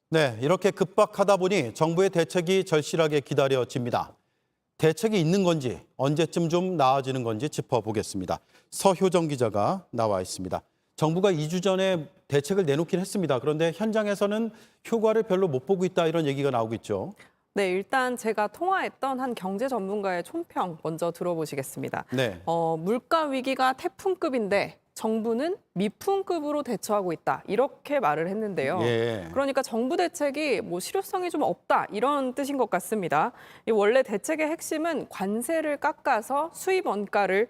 네, 이렇게 급박하다 보니 정부의 대책이 절실하게 기다려집니다. 대책이 있는 건지 언제쯤 좀 나아지는 건지 짚어보겠습니다. 서효정 기자가 나와 있습니다. 정부가 2주 전에 대책을 내놓긴 했습니다. 그런데 현장에서는 효과를 별로 못 보고 있다 이런 얘기가 나오고 있죠. 네, 일단 제가 통화했던 한 경제 전문가의 총평 먼저 들어보시겠습니다. 네. 물가 위기가 태풍급인데 정부는 미풍급으로 대처하고 있다. 이렇게 말을 했는데요. 예. 그러니까 정부 대책이 실효성이 좀 없다. 이런 뜻인 것 같습니다. 원래 대책의 핵심은 관세를 깎아서 수입 원가를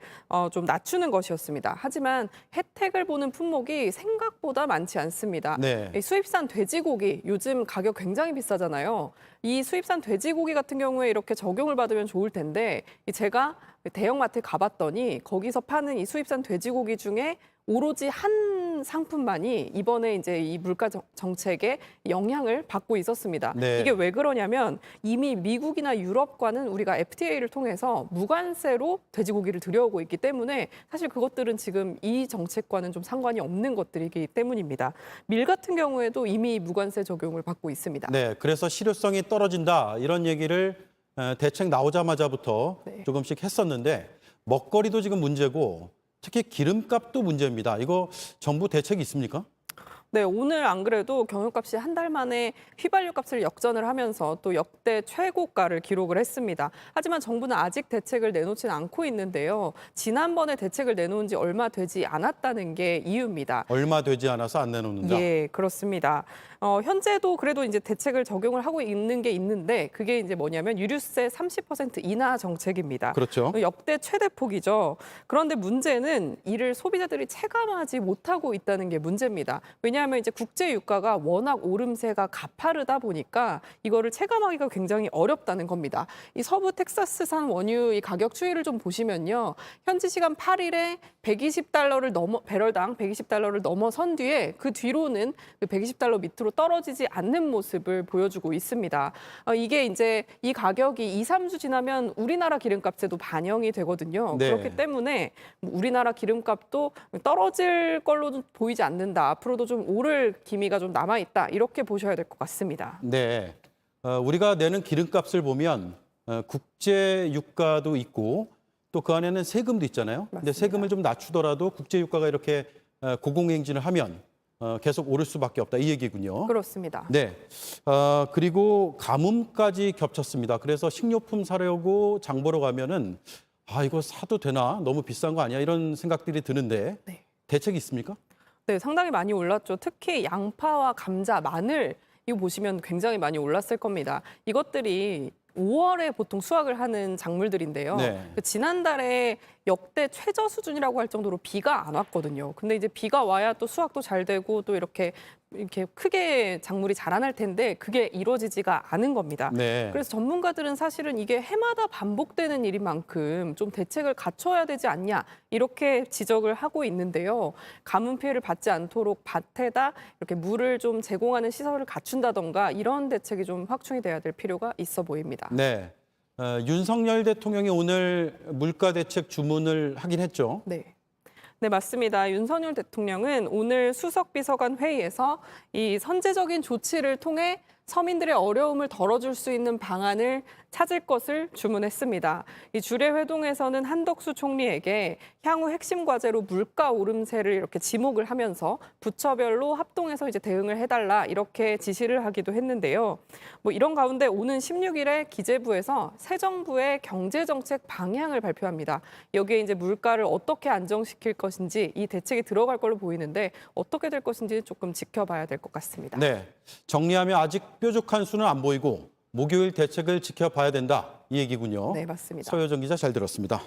좀 낮추는 것이었습니다. 하지만 혜택을 보는 품목이 생각보다 많지 않습니다. 네. 이 수입산 돼지고기 요즘 가격 굉장히 비싸잖아요. 이 수입산 돼지고기 같은 경우에 이렇게 적용을 받으면 좋을 텐데 제가 대형마트에 가봤더니 거기서 파는 이 수입산 돼지고기 중에 오로지 한 상품만이 이번에 이제 이 물가 정책에 영향을 받고 있었습니다. 네. 이게 왜 그러냐면 이미 미국이나 유럽과는 우리가 FTA를 통해서 무관세로 돼지고기를 들여오고 있기 때문에 사실 그것들은 지금 이 정책과는 좀 상관이 없는 것들이기 때문입니다. 밀 같은 경우에도 이미 무관세 적용을 받고 있습니다. 네, 그래서 실효성이 떨어진다 이런 얘기를 대책 나오자마자부터 네. 조금씩 했었는데 먹거리도 지금 문제고 특히 기름값도 문제입니다. 이거 정부 대책이 있습니까? 네, 오늘 안 그래도 경유값이 한 달 만에 휘발유 값을 역전을 하면서 또 역대 최고가를 기록을 했습니다. 하지만 정부는 아직 대책을 내놓지는 않고 있는데요. 지난번에 대책을 내놓은 지 얼마 되지 않았다는 게 이유입니다. 얼마 되지 않아서 안 내놓는다. 예, 그렇습니다. 현재도 그래도 이제 대책을 적용을 하고 있는 게 있는데 그게 이제 뭐냐면 유류세 30% 인하 정책입니다. 그렇죠. 역대 최대 폭이죠. 그런데 문제는 이를 소비자들이 체감하지 못하고 있다는 게 문제입니다. 왜냐하면 이제 국제 유가가 워낙 오름세가 가파르다 보니까 이거를 체감하기가 굉장히 어렵다는 겁니다. 이 서부 텍사스산 원유 이 가격 추이를 좀 보시면요. 현지 시간 8일에 120달러를 넘어 배럴당 120달러를 넘어선 뒤에 그 뒤로는 그 120달러 밑으로 떨어지지 않는 모습을 보여주고 있습니다. 이게 이제 이 가격이 2, 3주 지나면 우리나라 기름값에도 반영이 되거든요. 네. 그렇기 때문에 우리나라 기름값도 떨어질 걸로는 보이지 않는다. 앞으로도 좀 오를 기미가 좀 남아 있다. 이렇게 보셔야 될 것 같습니다. 네, 우리가 내는 기름값을 보면 국제 유가도 있고 또 그 안에는 세금도 있잖아요. 근데 맞습니다. 세금을 좀 낮추더라도 국제 유가가 이렇게 고공행진을 하면 계속 오를 수밖에 없다 이 얘기군요. 그렇습니다. 네, 그리고 가뭄까지 겹쳤습니다. 그래서 식료품 사려고 장 보러 가면은 이거 사도 되나? 너무 비싼 거 아니야? 이런 생각들이 드는데 네. 대책이 있습니까? 네, 상당히 많이 올랐죠. 특히 양파와 감자, 마늘 이거 보시면 굉장히 많이 올랐을 겁니다. 이것들이 5월에 보통 수확을 하는 작물들인데요. 네. 지난달에 역대 최저 수준이라고 할 정도로 비가 안 왔거든요. 근데 이제 비가 와야 또 수확도 잘 되고 또 이렇게 크게 작물이 자라날 텐데 그게 이루어지지가 않은 겁니다. 네. 그래서 전문가들은 사실은 이게 해마다 반복되는 일인 만큼 좀 대책을 갖춰야 되지 않냐 이렇게 지적을 하고 있는데요. 가뭄 피해를 받지 않도록 밭에다 이렇게 물을 좀 제공하는 시설을 갖춘다던가 이런 대책이 좀 확충이 돼야 될 필요가 있어 보입니다. 네. 윤석열 대통령이 오늘 물가 대책 주문을 하긴 했죠. 네. 네, 맞습니다. 윤석열 대통령은 오늘 수석 비서관 회의에서 이 선제적인 조치를 통해 서민들의 어려움을 덜어줄 수 있는 방안을 찾을 것을 주문했습니다. 이 주례 회동에서는 한덕수 총리에게 향후 핵심 과제로 물가 오름세를 이렇게 지목을 하면서 부처별로 합동해서 이제 대응을 해달라 이렇게 지시를 하기도 했는데요. 이런 가운데 오는 16일에 기재부에서 새 정부의 경제정책 방향을 발표합니다. 여기에 이제 물가를 어떻게 안정시킬 것인지 이 대책이 들어갈 걸로 보이는데 어떻게 될 것인지 조금 지켜봐야 될 것 같습니다. 네. 정리하면 아직 뾰족한 수는 안 보이고 목요일 대책을 지켜봐야 된다 이 얘기군요. 네, 맞습니다. 서효정 기자 잘 들었습니다.